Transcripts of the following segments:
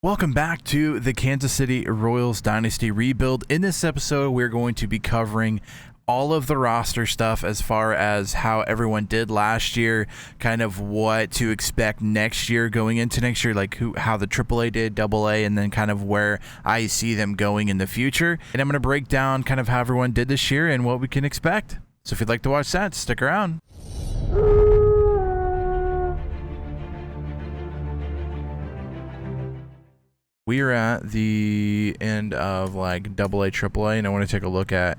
Welcome back to the Kansas City Royals Dynasty Rebuild. In this episode, we're going to be covering all of the roster stuff as far as how everyone did last year, kind of what to expect next year going into next year, like how the AAA did, AA, and then kind of where I see them going in the future. And I'm going to break down kind of how everyone did this year and what we can expect. So if you'd like to watch that, stick around. We are at the end of like AA, AAA, and I want to take a look at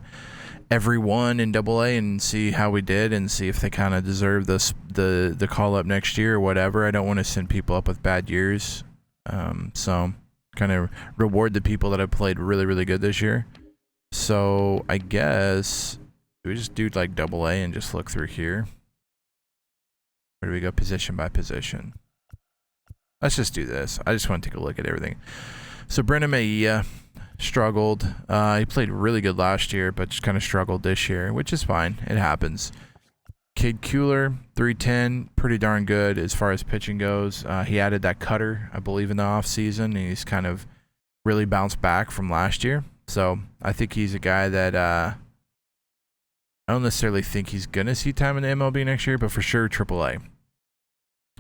everyone in AA and see how we did and see if they kind of deserve the call up next year or whatever. I don't want to send people up with bad years, so kind of reward the people that have played really, really good this year. So I guess we just do like AA and just look through here. Where do we go position by position? Let's just do this. I just want to take a look at everything. So Brennan Maia struggled. He played really good last year, but just kind of struggled this year, which is fine. It happens. Cade Kuehler, 310, pretty darn good as far as pitching goes. He added that cutter, I believe, in the offseason, and he's kind of really bounced back from last year. So I think he's a guy that I don't necessarily think he's going to see time in the MLB next year, but for sure AAA.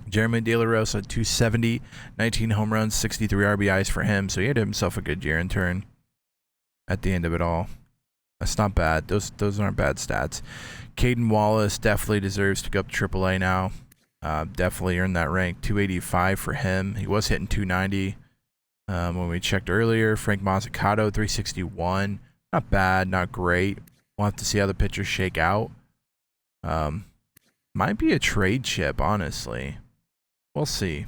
Jeremy De La Rosa, 270, 19 home runs, 63 RBIs for him. So he had himself a good year in turn at the end of it all. That's not bad. Those aren't bad stats. Caden Wallace definitely deserves to go up to AAA now. Definitely earned that rank. 285 for him. He was hitting 290 when we checked earlier. Frank Mazzucato, 361. Not bad, not great. We'll have to see how the pitchers shake out. Might be a trade chip, honestly. We'll see.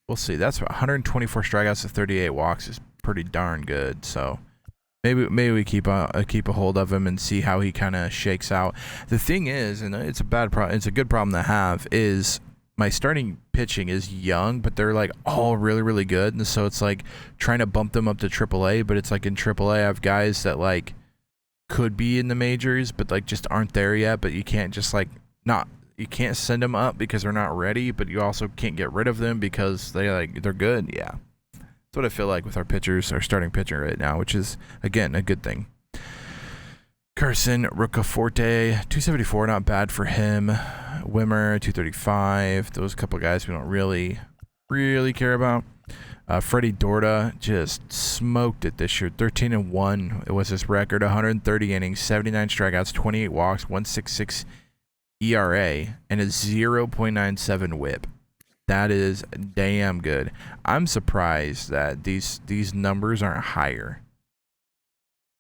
We'll see. That's 124 strikeouts to 38 walks is pretty darn good. So maybe we keep a hold of him and see how he kind of shakes out. The thing is, and it's a bad problem. It's a good problem to have. Is my starting pitching is young, but they're like all really, really good, and so it's like trying to bump them up to AAA. But it's like in AAA, I have guys that like could be in the majors, but like just aren't there yet. But you can't just like not. You can't send them up because they're not ready, but you also can't get rid of them because they're good. Yeah, that's what I feel like with our pitchers, our starting pitcher right now, which is again a good thing. Carson Roccaforte, 274, not bad for him. Wimmer, 235. Those couple guys we don't really care about. Freddie Dorda just smoked it this year, 13-1. It was his record, 130 innings, 79 strikeouts, 28 walks, 1.66 ERA, and a 0.97 whip. That is damn good. I'm surprised that these numbers aren't higher.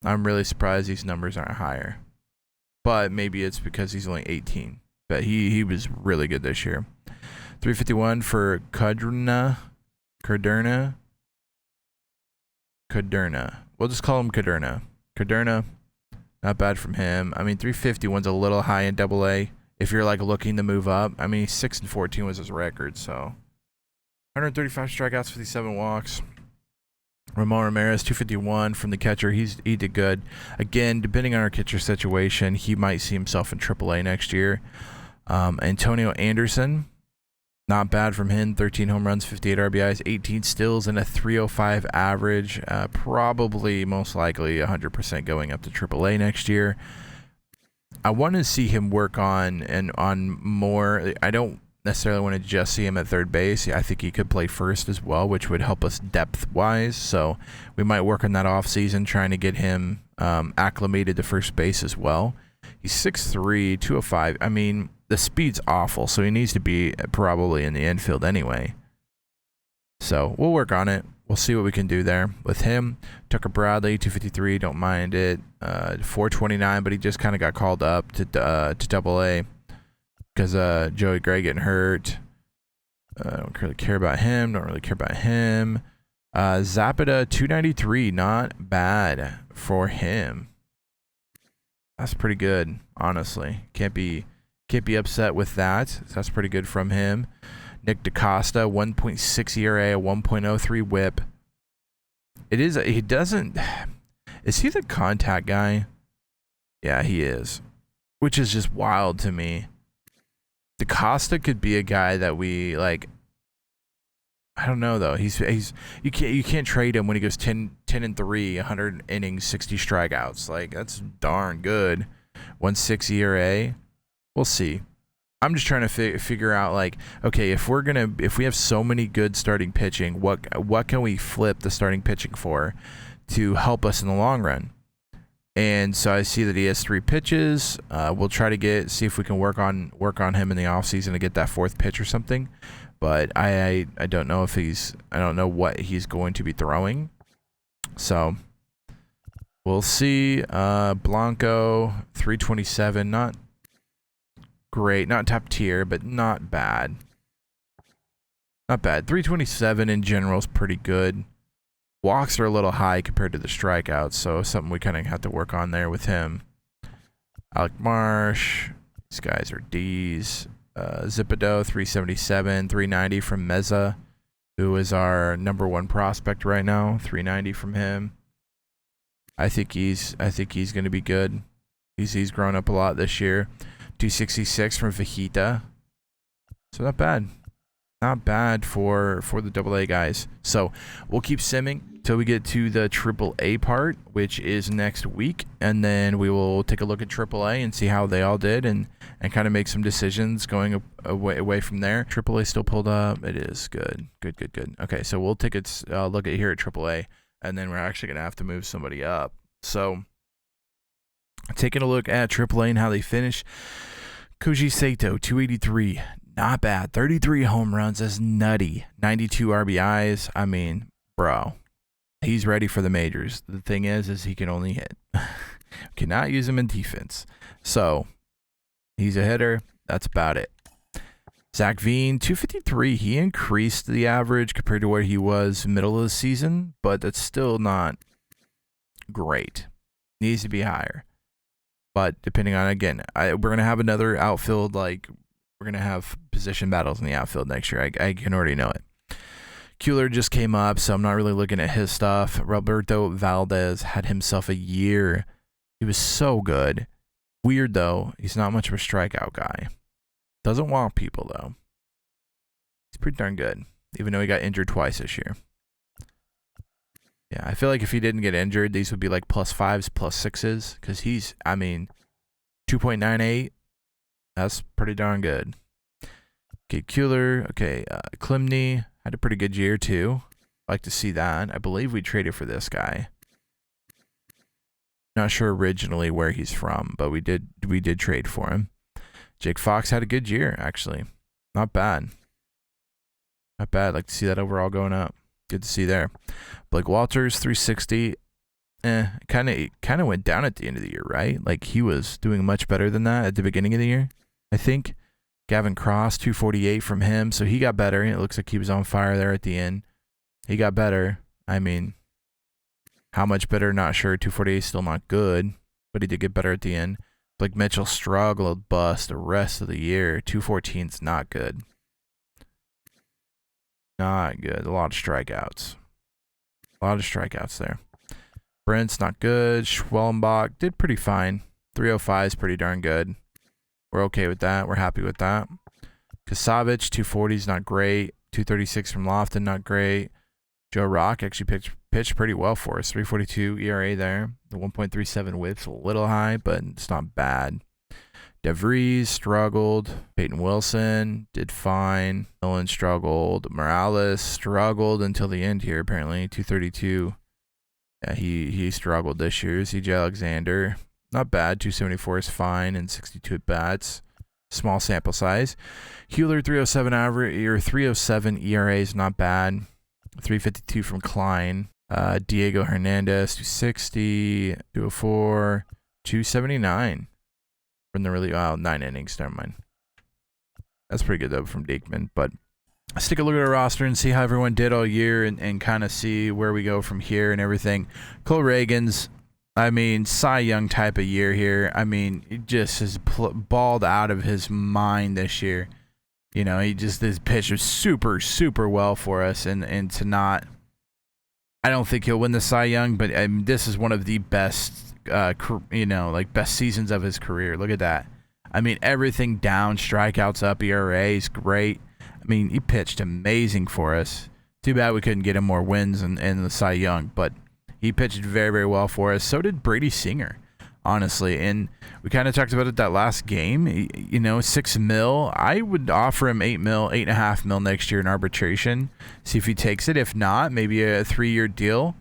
I'm really surprised these numbers aren't higher. But maybe it's because he's only 18. But he was really good this year. 351 for Caderna. We'll just call him Caderna. Caderna, not bad from him. I mean, 351's a little high in AA. If you're like looking to move up, I mean, 6-14 was his record, so 135 strikeouts, 57 walks. Ramon Ramirez, 251 from the catcher. He did good. Again, depending on our catcher situation, he might see himself in AAA next year. Antonio Anderson, not bad from him. 13 home runs, 58 RBIs, 18 steals, and a 305 average. Probably, most likely, 100% going up to AAA next year. I want to see him work on more. I don't necessarily want to just see him at third base. I think he could play first as well, which would help us depth-wise. So we might work on that offseason, trying to get him acclimated to first base as well. He's 6'3", 205. I mean, the speed's awful, so he needs to be probably in the infield anyway. So we'll work on it. We'll see what we can do there with him. Tucker Bradley, 253, don't mind it. 429, but he just kind of got called up to AA because Joey Gray getting hurt. Don't really care about him. Zapata, 293, not bad for him. That's pretty good, honestly. Can't be upset with that. That's pretty good from him. Nick DaCosta, 1.6 ERA, a 1.03 whip. Is he the contact guy? Yeah, he is. Which is just wild to me. DaCosta could be a guy that we like I don't know though. You can't trade him when he goes 10-3, 100 innings, 60 strikeouts. Like that's darn good. 1.6 ERA. We'll see. I'm just trying to figure out like, okay, if we have so many good starting pitching, what can we flip the starting pitching for to help us in the long run? And so I see that he has 3 pitches. We'll try to see if we can work on him in the offseason to get that 4th pitch or something. But I don't know if I don't know what he's going to be throwing. So we'll see. Blanco 327, not great, not top tier, but not bad. Not bad. 327 in general is pretty good. Walks are a little high compared to the strikeouts, so something we kind of have to work on there with him. Alec Marsh, these guys are D's. Zippido 377, 390 from Meza, who is our #1 prospect right now. 390 from him. I think he's going to be good. He's grown up a lot this year. 266 from Fajita. So not bad. Not bad for the AA guys. So we'll keep simming till we get to the AAA part, which is next week, and then we will take a look at AAA and see how they all did, and kind of make some decisions going away from there. AAA still pulled up. It is good. Okay, so we'll take a look at here at AAA, and then we're actually gonna have to move somebody up. So taking a look at AAA and how they finish. Koji Sato 283. Not bad. 33 home runs. That's nutty. 92 RBIs. I mean, bro, he's ready for the majors. The thing is he can only hit. Cannot use him in defense. So he's a hitter. That's about it. Zach Veen, 253. He increased the average compared to where he was middle of the season, but that's still not great. Needs to be higher. But depending on, again, we're going to have another outfield, like, we're going to have position battles in the outfield next year. I can already know it. Kuehler just came up, so I'm not really looking at his stuff. Roberto Valdez had himself a year. He was so good. Weird, though. He's not much of a strikeout guy. Doesn't walk people, though. He's pretty darn good, even though he got injured twice this year. Yeah, I feel like if he didn't get injured, these would be like +5s, +6s, because he's, 2.98. That's pretty darn good. Okay, Kuehler. Okay, Klimny had a pretty good year, too. Like to see that. I believe we traded for this guy. Not sure originally where he's from, but we did trade for him. Jake Fox had a good year, actually. Not bad. Not bad. Like to see that overall going up. Good to see there. Blake Walters, 360. Kind of went down at the end of the year, right? Like he was doing much better than that at the beginning of the year, I think. Gavin Cross, 248 from him, so he got better. It looks like he was on fire there at the end. He got better. I mean, how much better? Not sure. 248 is still not good, but he did get better at the end. Blake Mitchell struggled bust the rest of the year. 214 is not good. Not good. A lot of strikeouts. There. Brent's not good. Schwellenbach did pretty fine. 305 is pretty darn good. We're okay with that. We're happy with that. Kasavich, 240 is not great. 236 from Lofton, not great. Joe Rock actually pitched pretty well for us. 342 ERA there. The 1.37 whip's a little high, but it's not bad. DeVries struggled. Peyton Wilson did fine. Nolan struggled. Morales struggled until the end here, apparently. 232. Yeah, he struggled this year. CJ Alexander, not bad. 274 is fine and 62 at bats. Small sample size. Hewler, 307 average, or 307 ERA is not bad. 352 from Klein. Diego Hernandez, 260, 204, 279 from the really 9 innings. Never mind. That's pretty good though from Diekman. But let's take a look at our roster and see how everyone did all year, and kind of see where we go from here and everything. Cole Reagan's, Cy Young type of year here. He just is balled out of his mind this year. You know, this pitch was super, super well for us, and to not, I don't think he'll win the Cy Young, but this is one of the best, best seasons of his career. Look at that. Everything down, strikeouts up, ERA is great. He pitched amazing for us. Too bad we couldn't get him more wins in the Cy Young, but he pitched very, very well for us. So did Brady Singer, honestly. And we kind of talked about it that last game. You know, $6 million. I would offer him $8 million, $8.5 million next year in arbitration. See if he takes it. If not, maybe a 3-year deal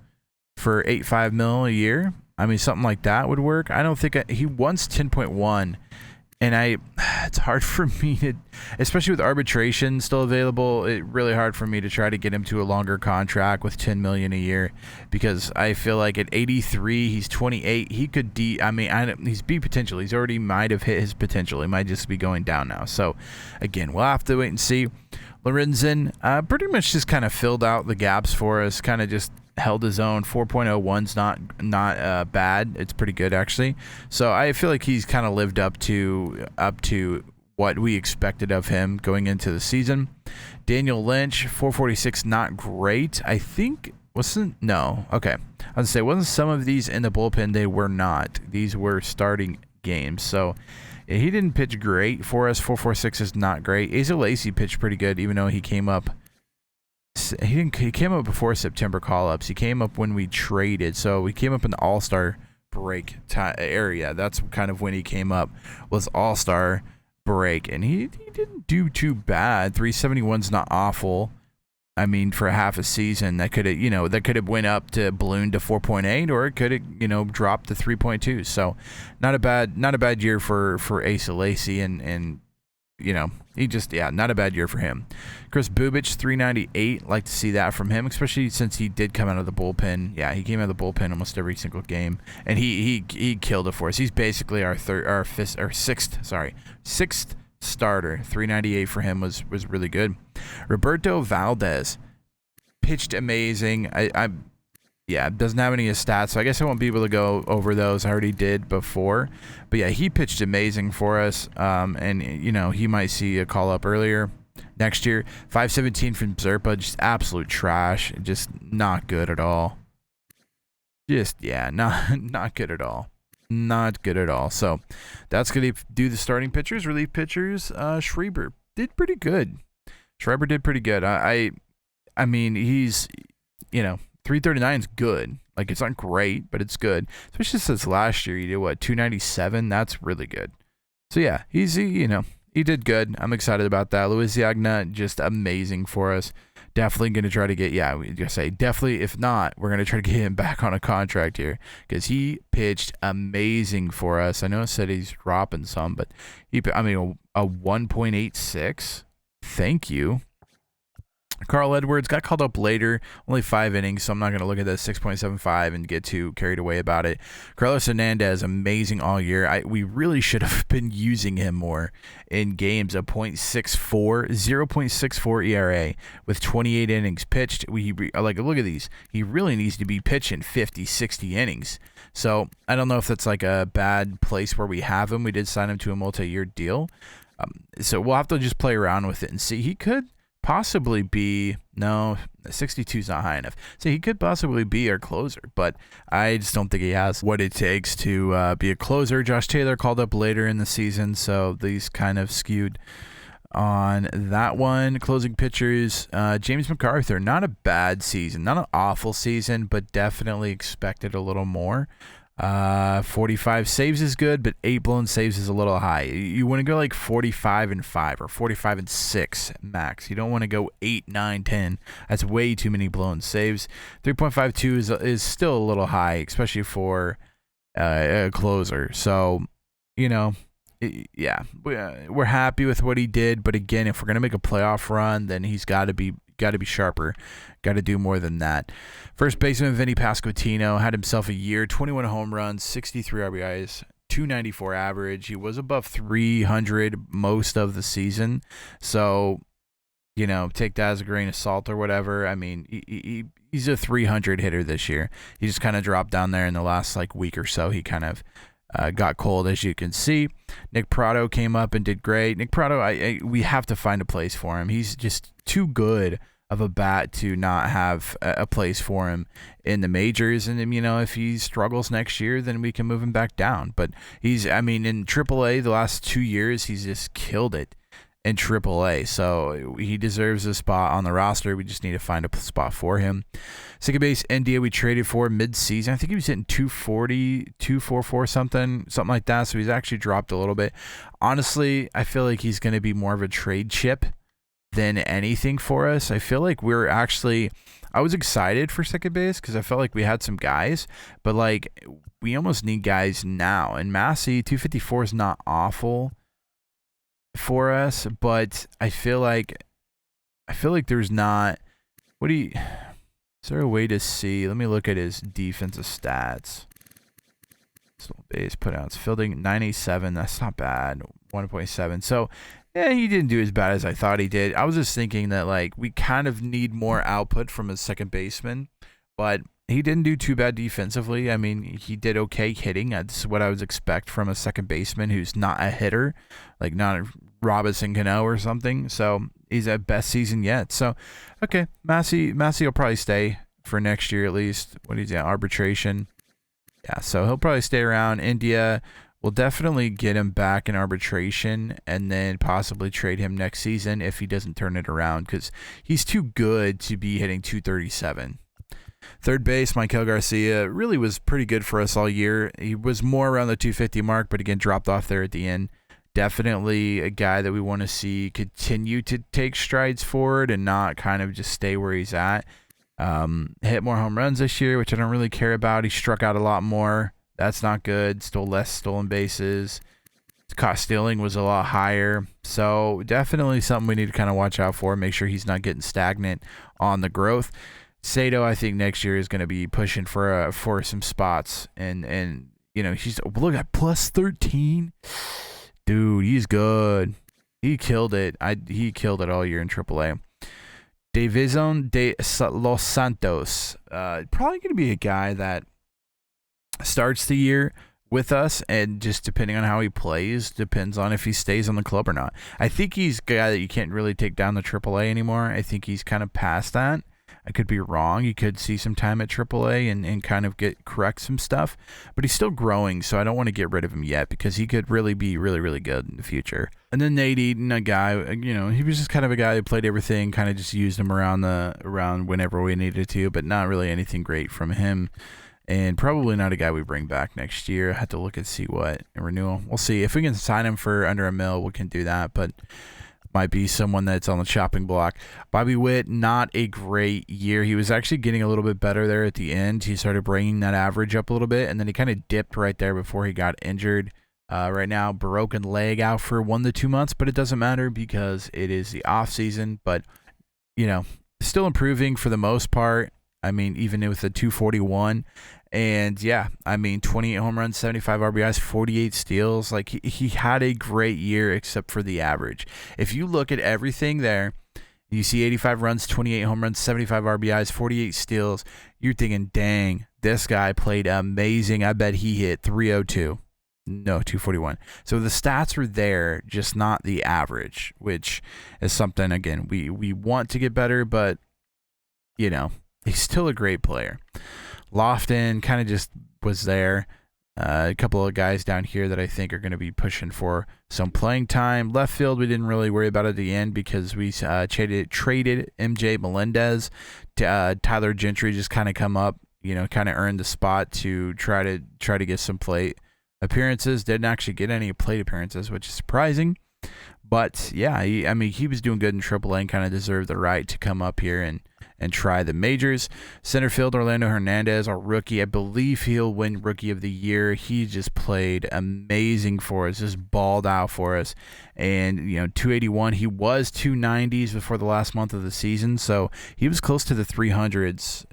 for $8.5 million a year. I mean, something like that would work. I don't think he wants 10.1. And it's hard for me to, especially with arbitration still available, it's really hard for me to try to get him to a longer contract with $10 million a year, because I feel like at 83, he's 28. He could he's B potential. He's already might have hit his potential. He might just be going down now. So again, we'll have to wait and see. Lorenzen pretty much just kind of filled out the gaps for us, kind of just held his own. 4.01's not bad. It's pretty good, actually. So I feel like he's kind of lived up to what we expected of him going into the season. Daniel Lynch, 446, not great. I think wasn't some of these in the bullpen. They were not. These were starting games. So he didn't pitch great for us. 446 is not great. Asa Lacy pitched pretty good, even though he came up. He came up before September call-ups. He came up when we traded, so we came up in the All-Star break area. That's kind of when he came up, was All-Star break, and he didn't do too bad. 371's not awful. I mean, for half a season, that could have went up to balloon to 4.8, or it could have dropped to 3.2. So not a bad year for Asa Lacy, and he just, not a bad year for him. Chris Bubich, 398. Like to see that from him, especially since he did come out of the bullpen. Yeah, he came out of the bullpen almost every single game, and he killed it for us. He's basically our sixth starter. 398 for him was really good. Roberto Valdez pitched amazing. Doesn't have any of his stats, so I guess I won't be able to go over those. I already did before. But yeah, he pitched amazing for us. And he might see a call up earlier next year. 517 from Zerpa, just absolute trash. Just not good at all. Not good at all. Not good at all. So that's going to do the starting pitchers. Relief pitchers, Schreiber did pretty good. I mean, he's, 339 is good. Like, it's not great, but it's good. Especially since last year he did 297. That's really good. So yeah, he did good. I'm excited about that. Luis Yagna, just amazing for us. Definitely going to try to get, definitely. If not, we're going to try to get him back on a contract here, because he pitched amazing for us. I know I said he's dropping some, but a 1.86. Thank you. Carl Edwards got called up later, only 5 innings, so I'm not going to look at that 6.75 and get too carried away about it. Carlos Hernandez, amazing all year. We really should have been using him more in games. A 0.64 ERA with 28 innings pitched. Look at these. He really needs to be pitching 50, 60 innings. So I don't know if that's like a bad place where we have him. We did sign him to a multi-year deal. So we'll have to just play around with it and see. He could possibly be, 62 is not high enough, so he could possibly be our closer, but I just don't think he has what it takes to be a closer. Josh Taylor called up later in the season, so these kind of skewed on that one. Closing pitchers, James MacArthur, not a bad season, not an awful season, but definitely expected a little more. 45 saves is good, but 8 blown saves is a little high. You want to go like 45-5 or 45-6 max. You don't want to go 8, 9, 10. That's way too many blown saves. 3.52 is still a little high, especially for a closer. So, we're happy with what he did. But again, if we're gonna make a playoff run, then he's got to be sharper. Got to do more than that. First baseman Vinny Pasquantino had himself a year, 21 home runs, 63 RBIs, 294 average. He was above 300 most of the season. So, take that as a grain of salt or whatever. I mean, he's a 300 hitter this year. He just kind of dropped down there in the last week or so. He kind of got cold, as you can see. Nick Prado came up and did great. Nick Prado, we have to find a place for him. He's just too good of a bat to not have a place for him in the majors. And, if he struggles next year, then we can move him back down. But in AAA the last 2 years, he's just killed it. in AAA. So he deserves a spot on the roster. We just need to find a spot for him. Second base, India, we traded for mid-season. I think he was hitting 240, 244, something like that. So he's actually dropped a little bit. Honestly, I feel like he's going to be more of a trade chip than anything for us. I feel like I was excited for second base because I felt like we had some guys, but like we almost need guys now. And Massey, 254 is not awful for us, but I feel like there's not. Is there a way to see? Let me look at his defensive stats. Base putouts, fielding 97. That's not bad. 1.7. So yeah, he didn't do as bad as I thought he did. I was just thinking that like we kind of need more output from a second baseman, but he didn't do too bad defensively. I mean, he did okay hitting. That's what I would expect from a second baseman who's not a hitter, like not a Robinson Cano or something. So he's at best season yet. So, okay, Massey will probably stay for next year at least. What is that, arbitration? Yeah, so he'll probably stay around. India, we'll definitely get him back in arbitration and then possibly trade him next season if he doesn't turn it around because he's too good to be hitting 237. Third base, Maikel Garcia really was pretty good for us all year. He was more around the 250 mark, but again, dropped off there at the end. Definitely a guy that we want to see continue to take strides forward and not kind of just stay where he's at. Hit more home runs this year, which I don't really care about. He struck out a lot more. That's not good. Still less stolen bases. Caught stealing was a lot higher. So definitely something we need to kind of watch out for. Make sure he's not getting stagnant on the growth. Sato, I think next year is going to be pushing for some spots, and you know he's look at plus 13, dude. He's good. He killed it. He killed it all year in AAA. Davison de Los Santos, probably going to be a guy that starts the year with us, and just depending on how he plays, depends on if he stays on the club or not. I think he's a guy that you can't really take down the AAA anymore. I think he's kind of past that. I could be wrong. He could see some time at AAA and kind of correct some stuff, but he's still growing, so I don't want to get rid of him yet because he could really be really, really good in the future. And then Nate Eaton, a guy, he was just kind of a guy who played everything, kind of just used him around whenever we needed to, but not really anything great from him. And probably not a guy we bring back next year. I have to look and see what renewal. We'll see. If we can sign him for under $1 million, we can do that, but might be someone that's on the chopping block. Bobby Witt, not a great year. He was actually getting a little bit better there at the end. He started bringing that average up a little bit, and then he kind of dipped right there before he got injured. Right now, broken leg out for 1 to 2 months, but it doesn't matter because it is the off season. But, still improving for the most part. I mean, even with the 241. And, 28 home runs, 75 RBIs, 48 steals. Like, he had a great year except for the average. If you look at everything there, you see 85 runs, 28 home runs, 75 RBIs, 48 steals. You're thinking, dang, this guy played amazing. I bet he hit 302. No, 241. So the stats were there, just not the average, which is something, again, we want to get better, but, he's still a great player. Lofton kind of just was there. A couple of guys down here that I think are going to be pushing for some playing time. Left field, we didn't really worry about at the end because we traded MJ Melendez. Tyler Gentry just kind of come up, kind of earned the spot to try to get some plate appearances. Didn't actually get any plate appearances, which is surprising. But yeah, he was doing good in AAA and kind of deserved the right to come up here and try the majors. Center field, Orlando Hernandez, our rookie. I believe he'll win Rookie of the Year. He just played amazing for us, just balled out for us. And, 281, he was 290s before the last month of the season, so he was close to the 300s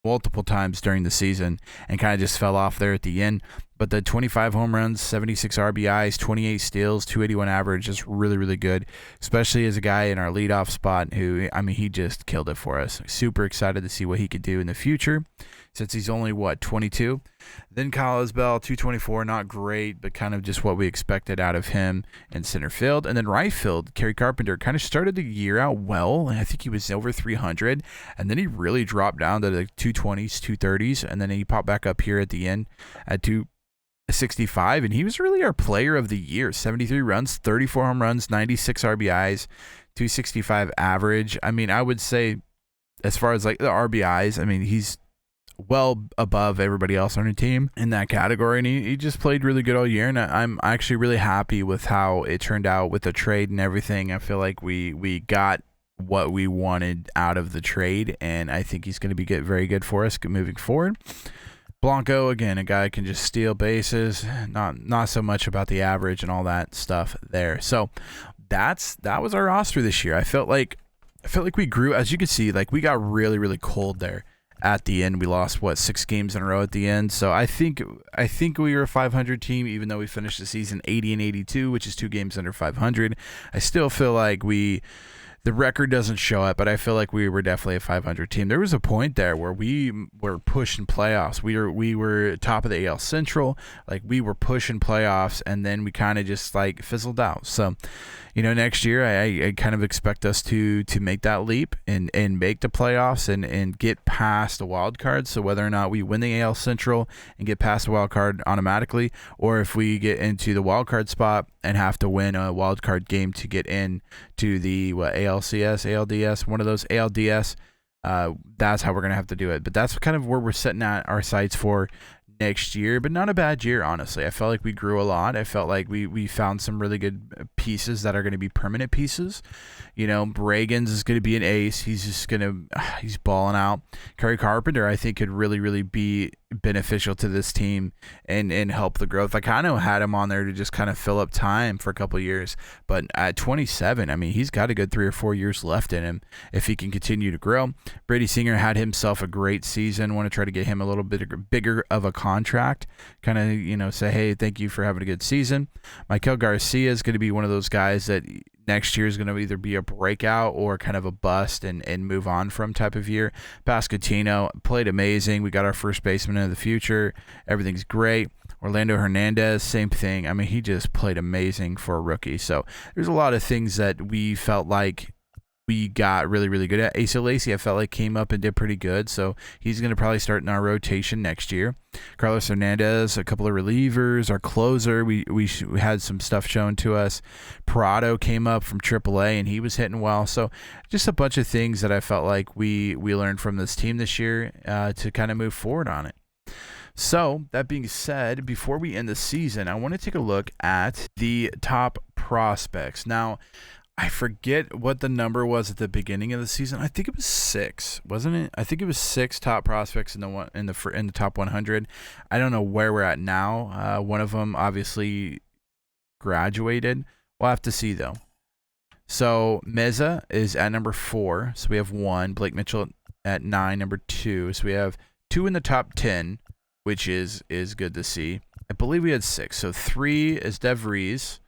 multiple times during the season and kind of just fell off there at the end. But the 25 home runs, 76 RBIs, 28 steals, 281 average is really, really good, especially as a guy in our leadoff spot who, he just killed it for us. Super excited to see what he could do in the future since he's only, 22? Then Kyle Isbell, 224, not great, but kind of just what we expected out of him in center field. And then right field, Kerry Carpenter kind of started the year out well. I think he was over 300, and then he really dropped down to the 220s, 230s, and then he popped back up here at the end at 65, and he was really our player of the year. 73 runs, 34 home runs, 96 RBIs, 265 average. I mean, I would say as far as like the RBIs, I mean, he's well above everybody else on the team in that category, and he just played really good all year, and I'm actually really happy with how it turned out with the trade and everything. I feel like we got what we wanted out of the trade, and I think he's going to be very good for us moving forward. Blanco, again, a guy who can just steal bases, not so much about the average and all that stuff there. So that was our roster this year. I felt like we grew, as you can see, like we got really, really cold there at the end. We lost 6 games in a row at the end. So I think we were a 500 team, even though we finished the season 80-82, which is 2 games under 500. I still feel like the record doesn't show it, but I feel like we were definitely a 500 team. There was a point there where we were pushing playoffs. We were top of the AL Central, like we were pushing playoffs, and then we kind of just like fizzled out. So, next year I kind of expect us to make that leap and make the playoffs and get past the wild card. So whether or not we win the AL Central and get past the wild card automatically, or if we get into the wild card spot and have to win a wild card game to get in to the ALCS, ALDS, one of those ALDS, that's how we're going to have to do it. But that's kind of where we're setting at our sights for next year, but not a bad year, honestly. I felt like we grew a lot. I felt like we found some really good pieces that are going to be permanent pieces. Reagan's is going to be an ace. He's balling out. Kerry Carpenter, I think, could really, really be beneficial to this team and help the growth. I kind of had him on there to just kind of fill up time for a couple of years, but at 27, I mean, he's got a good 3 or 4 years left in him if he can continue to grow. Brady Singer had himself a great season. Want to try to get him a little bit bigger of a contract, kind of, say, hey, thank you for having a good season. Michael Garcia is going to be one of those guys that next year is going to either be a breakout or kind of a bust and move on from type of year. Pasquantino played amazing. We got our first baseman of the future. Everything's great. Orlando Hernandez, same thing. I mean, he just played amazing for a rookie. So there's a lot of things that we felt like we got really, really good at. Asa Lacy, I felt like came up and did pretty good, so he's going to probably start in our rotation next year. Carlos Hernandez, a couple of relievers, our closer, we had some stuff shown to us. Parado came up from AAA, and he was hitting well. So just a bunch of things that I felt like we learned from this team this year to kind of move forward on it. So that being said, before we end the season, I want to take a look at the top prospects. Now, I forget what the number was at the beginning of the season. I think it was 6, wasn't it? I think it was 6 top prospects in the top 100. I don't know where we're at now. One of them obviously graduated. We'll have to see though. So Meza is at number 4. So we have 1. Blake Mitchell at 9, number 2. So we have 2 in the top 10, which is good to see. I believe we had 6. So 3 is DeVries.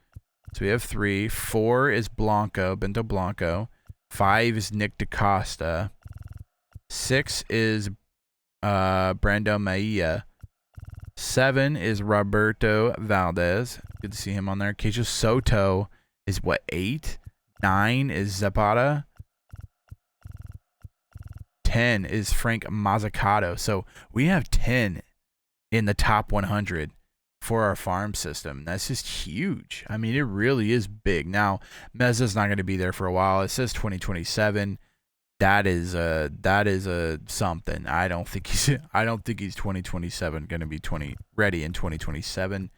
So we have 3. 4 is Bento Blanco. 5 is Nick DaCosta. 6 is Brando Maia. 7 is Roberto Valdez. Good to see him on there. Keisha Soto is 8? 9 is Zapata. 10 is Frank Mazzucato. So we have 10 in the top 100 for our farm system. That's just huge. I mean, it really is big. Now, Meza's not going to be there for a while. It says 2027. That is a something. I don't think he's 2027 going to be ready in 2027.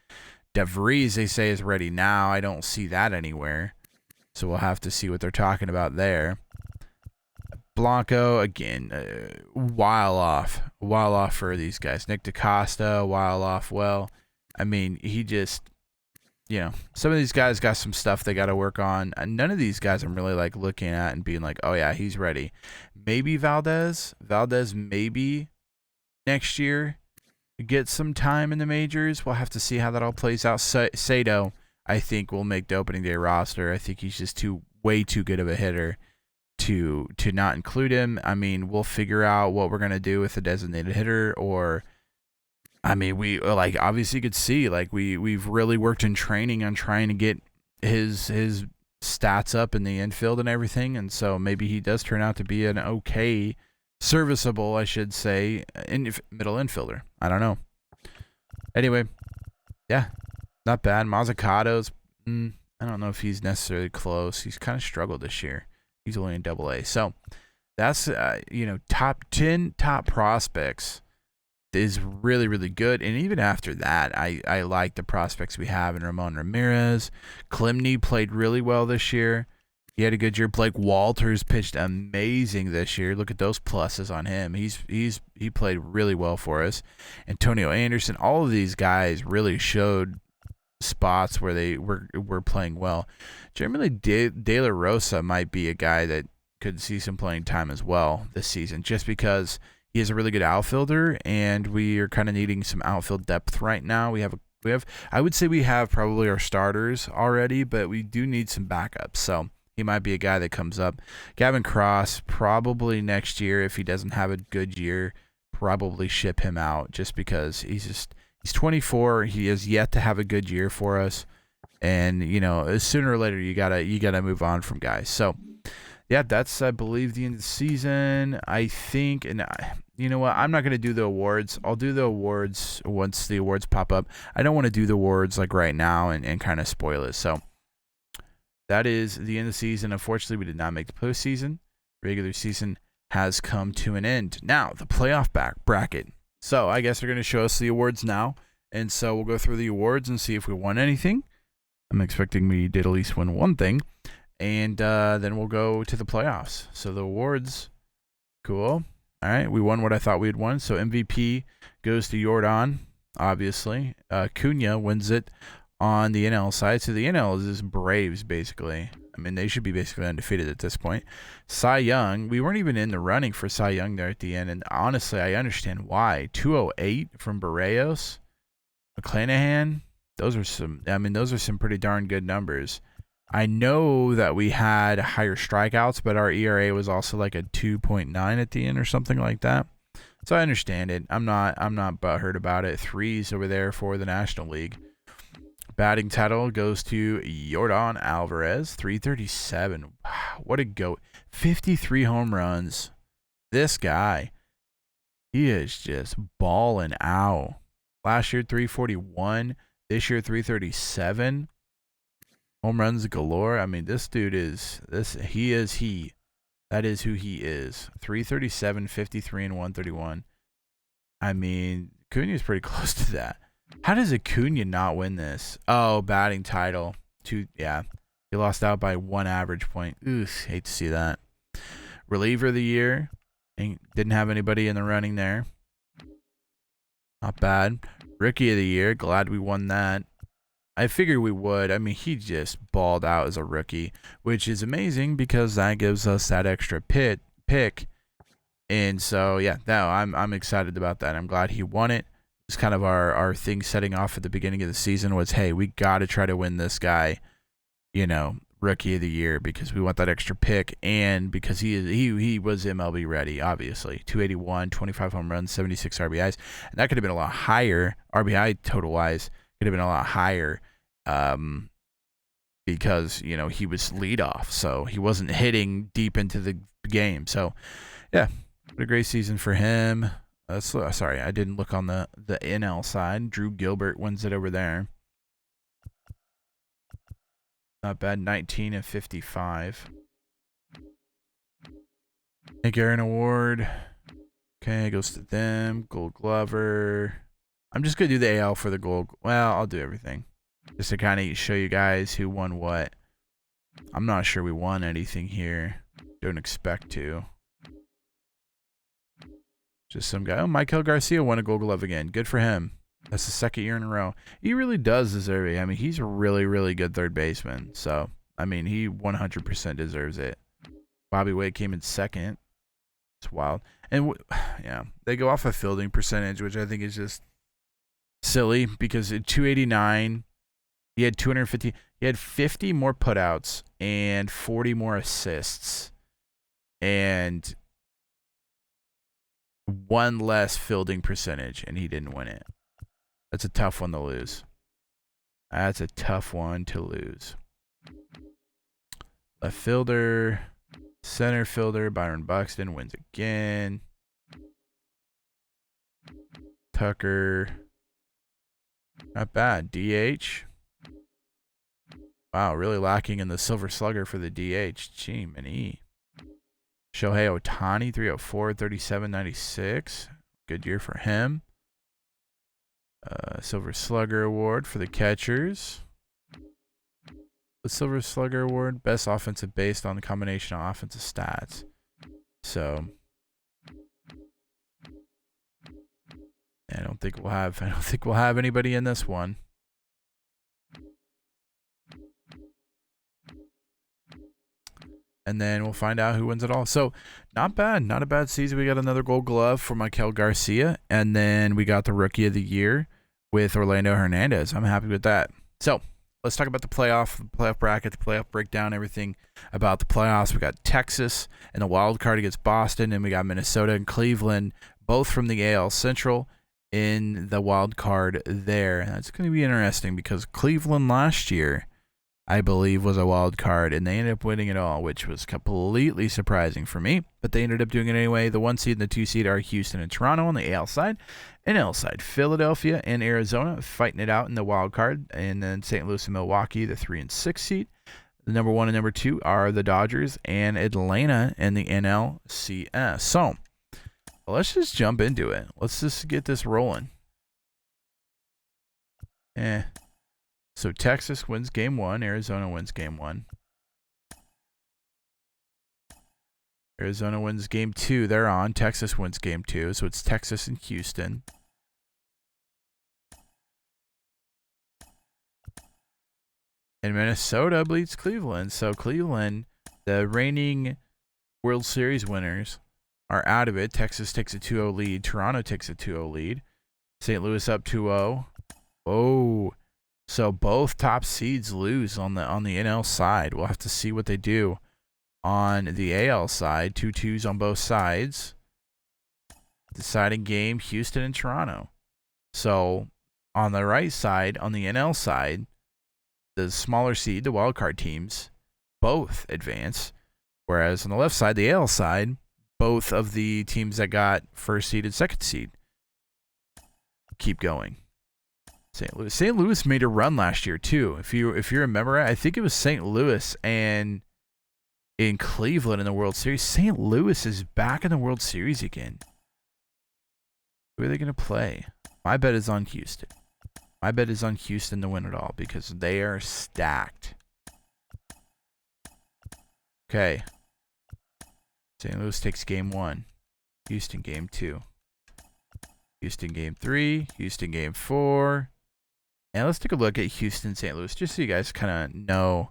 DeVries, they say, is ready now. I don't see that anywhere. So we'll have to see what they're talking about there. Blanco, again, while off for these guys. Nick DaCosta, while off. Well, I mean, he just, some of these guys got some stuff they got to work on. And none of these guys I'm really like looking at and being like, oh yeah, he's ready. Maybe Valdez maybe next year get some time in the majors. We'll have to see how that all plays out. Sato, I think, will make the opening day roster. I think he's just way too good of a hitter to not include him. I mean, we'll figure out what we're going to do with a designated hitter, or I mean, we obviously could see we've really worked in training on trying to get his stats up in the infield and everything, and so maybe he does turn out to be an okay, serviceable, I should say, middle infielder. I don't know. Anyway, yeah, not bad. Mazzucato's, I don't know if he's necessarily close. He's kind of struggled this year. He's only in AA. So that's, top 10 top prospects is really, really good. And even after that, I like the prospects we have in Ramon Ramirez. Klimny played really well this year. He had a good year. Blake Walters pitched amazing this year. Look at those pluses on him. He played really well for us. Antonio Anderson, all of these guys really showed spots where they were playing well. Generally, De La Rosa might be a guy that could see some playing time as well this season, just because he is a really good outfielder, and we are kind of needing some outfield depth right now. We have I would say we have probably our starters already, but we do need some backups. So he might be a guy that comes up. Gavin Cross, probably next year, if he doesn't have a good year, probably ship him out, just because he's 24. He has yet to have a good year for us, and sooner or later you gotta move on from guys. So yeah, that's, I believe, the end of the season. I think, and you know what? I'm not going to do the awards. I'll do the awards once the awards pop up. I don't want to do the awards like right now and kind of spoil it. So that is the end of the season. Unfortunately, we did not make the postseason. Regular season has come to an end. Now, the playoff bracket. So I guess they're going to show us the awards now. And so we'll go through the awards and see if we won anything. I'm expecting we did at least win one thing. And then we'll go to the playoffs. So the awards, cool. All right, we won what I thought we had won. So MVP goes to Jordan, obviously. Cunha wins it on the NL side. So the NL is just Braves, basically. I mean, they should be basically undefeated at this point. Cy Young, we weren't even in the running for Cy Young there at the end. And honestly, I understand why. 208 from Barrios. McClanahan, those are some pretty darn good numbers. I know that we had higher strikeouts, but our ERA was also like a 2.9 at the end or something like that. So I understand it. I'm not butthurt about it. 3s over there for the National League. Batting title goes to Jordan Alvarez, 337. Wow, what a goat. 53 home runs. This guy, he is just balling out. Last year, 341. This year, 337. Home runs galore. I mean, this dude is this. He is he. That is who he is. 337, 53, and 131. I mean, Cunha is pretty close to that. How does Acuna not win this? Oh, batting title. Yeah. He lost out by 1 average point. Oof, hate to see that. Reliever of the year. Didn't have anybody in the running there. Not bad. Rookie of the year. Glad we won that. I figured we would. I mean, he just balled out as a rookie, which is amazing because that gives us that extra pick. And so, yeah, no, I'm excited about that. I'm glad he won it. It's kind of our thing setting off at the beginning of the season was, hey, we got to try to win this guy, rookie of the year, because we want that extra pick, and because he was MLB ready, obviously. 281, 25 home runs, 76 RBIs, and that could have been a lot higher. RBI total wise could have been a lot higher, because he was leadoff, so he wasn't hitting deep into the game. So yeah, what a great season for him. Sorry, I didn't look on the NL side. Drew Gilbert wins it over there. Not bad. 19 and 55. Nick Aaron Award. Okay, goes to them. Gold Glover. I'm just going to do the AL for the gold. Well, I'll do everything. Just to kind of show you guys who won what. I'm not sure we won anything here. Don't expect to. Just some guy. Oh, Michael Garcia won a gold glove again. Good for him. That's the second year in a row. He really does deserve it. I mean, he's a really, really good third baseman. So, I mean, he 100% deserves it. Bobby Witt came in second. It's wild. And, yeah, they go off a fielding percentage, which I think is just silly because at 289, he had 250. He had 50 more putouts and 40 more assists. And 1 less fielding percentage, and he didn't win it. That's a tough one to lose. That's a tough one to lose. Left fielder, center fielder, Byron Buxton wins again. Tucker. Not bad. DH. Wow, really lacking in the Silver Slugger for the DH. Gee, man, Shohei Ohtani, 304, 37, 96. Good year for him. Silver Slugger Award for the catchers. The Silver Slugger Award, best offensive based on the combination of offensive stats. So, I don't think we'll have anybody in this one. And then we'll find out who wins it all. So, not bad. Not a bad season. We got another Gold Glove for Michael Garcia. And then we got the Rookie of the Year with Orlando Hernandez. I'm happy with that. So, let's talk about the playoff bracket, the playoff breakdown, everything about the playoffs. We got Texas and the wild card against Boston. And we got Minnesota and Cleveland, both from the AL Central in the wild card there. And that's going to be interesting because Cleveland last year, I believe, was a wild card, and they ended up winning it all, which was completely surprising for me. But they ended up doing it anyway. The 1 seed and the 2 seed are Houston and Toronto on the AL side. NL side, Philadelphia and Arizona fighting it out in the wild card, and then St. Louis and Milwaukee, the 3 and 6 seed. The number 1 and number 2 are the Dodgers and Atlanta in the NLCS. So let's just jump into it. Let's just get this rolling. So Texas wins game 1. Arizona wins game 1. Arizona wins game 2. They're on. Texas wins game 2. So it's Texas and Houston. And Minnesota beats Cleveland. So Cleveland, the reigning World Series winners, are out of it. Texas takes a 2-0 lead. Toronto takes a 2-0 lead. St. Louis up 2-0. Oh. So both top seeds lose on the NL side. We'll have to see what they do on the AL side. 2-2s on both sides. Deciding game, Houston and Toronto. So on the right side, on the NL side, the smaller seed, the wildcard teams, both advance. Whereas on the left side, the AL side, both of the teams that got first seed and second seed keep going. St. Louis made a run last year too. If you remember, I think it was St. Louis and in Cleveland in the World Series. St. Louis is back in the World Series again. Who are they going to play? My bet is on Houston. My bet is on Houston to win it all because they are stacked. Okay. St. Louis takes game 1. Houston game 2. Houston game 3. Houston game 4. And let's take a look at Houston, St. Louis, just so you guys kind of know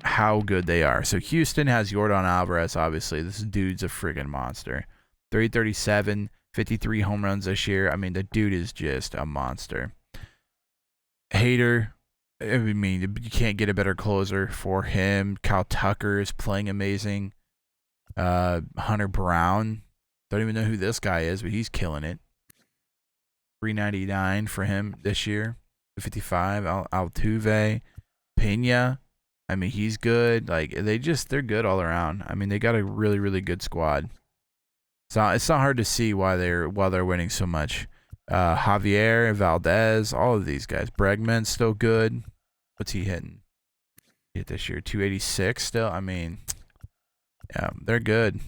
how good they are. So Houston has Yordan Alvarez, obviously. This dude's a friggin' monster. 337, 53 home runs this year. I mean, the dude is just a monster. Hader, I mean, you can't get a better closer for him. Kyle Tucker is playing amazing. Hunter Brown, don't even know who this guy is, but he's killing it. 399 for him this year. 55. Altuve, Pena. I mean, he's good. Like they're good all around. I mean, they got a really, really good squad. So it's not hard to see why they're winning so much. Javier, Valdez, all of these guys. Bregman's still good. What's he hitting? He hit this year 286 still. I mean, yeah, they're good.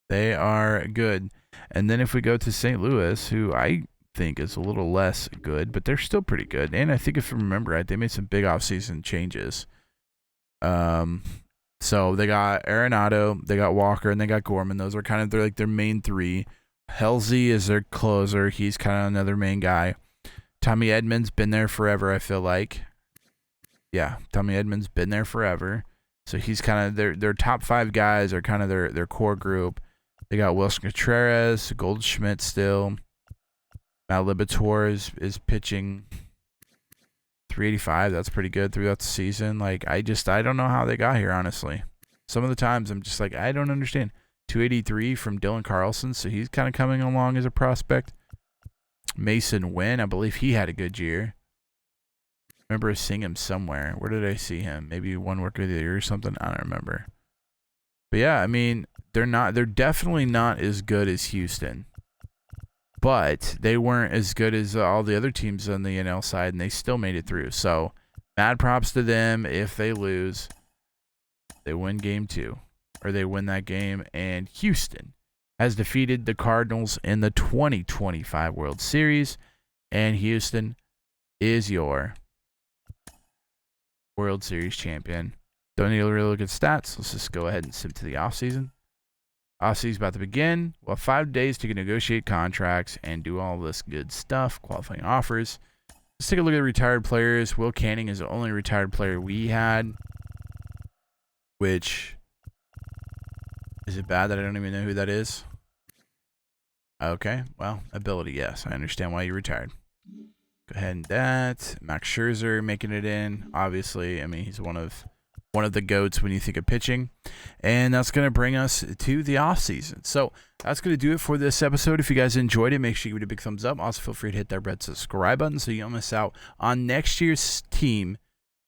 They are good. And then if we go to St. Louis, who I think is a little less good, but they're still pretty good. And I think if I remember right, they made some big offseason changes. So they got Arenado, they got Walker, and they got Gorman. Those are kind of their main 3. Halsey is their closer. He's kind of another main guy. Tommy Edmonds been there forever, I feel like. Yeah, Tommy Edmonds been there forever. So he's kind of their top 5 guys are kind of their core group. They got Wilson Contreras, Goldschmidt still. Matt Libator is pitching 385. That's pretty good throughout the season. Like I don't know how they got here, honestly. Some of the times I'm just like, I don't understand. 283 from Dylan Carlson, so he's kind of coming along as a prospect. Mason Wynn, I believe he had a good year. I remember seeing him somewhere. Where did I see him? Maybe one work of the year or something. I don't remember. But yeah, I mean, they're definitely not as good as Houston. but they weren't as good as all the other teams on the NL side, and they still made it through. So mad props to them. If they lose, they win game 2, or they win that game, and Houston has defeated the Cardinals in the 2025 World Series, and Houston is your World Series champion. Don't need to really look at stats. Let's just go ahead and skip to the offseason. Offseason's about to begin. We'll have 5 days to negotiate contracts and do all this good stuff, qualifying offers. Let's take a look at the retired players. Will Canning is the only retired player we had, which, is it bad that I don't even know who that is? Okay, well, ability, yes. I understand why you retired. Go ahead and that. Max Scherzer making it in. Obviously, I mean, he's one of the GOATs when you think of pitching. And that's going to bring us to the offseason. So that's going to do it for this episode. If you guys enjoyed it, make sure you give it a big thumbs up. Also, feel free to hit that red subscribe button so you don't miss out on next year's team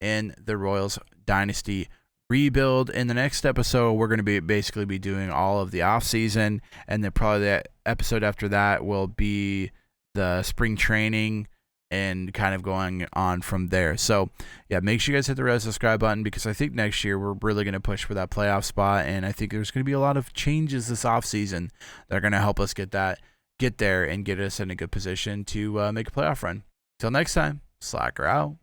in the Royals Dynasty rebuild. In the next episode, we're going to basically be doing all of the offseason. And then probably the episode after that will be the spring training and kind of going on from there. So yeah, make sure you guys hit the red subscribe button, because I think next year we're really going to push for that playoff spot, and I think there's going to be a lot of changes this offseason that are going to help us get there and get us in a good position to make a playoff run. Till next time, Slacker out.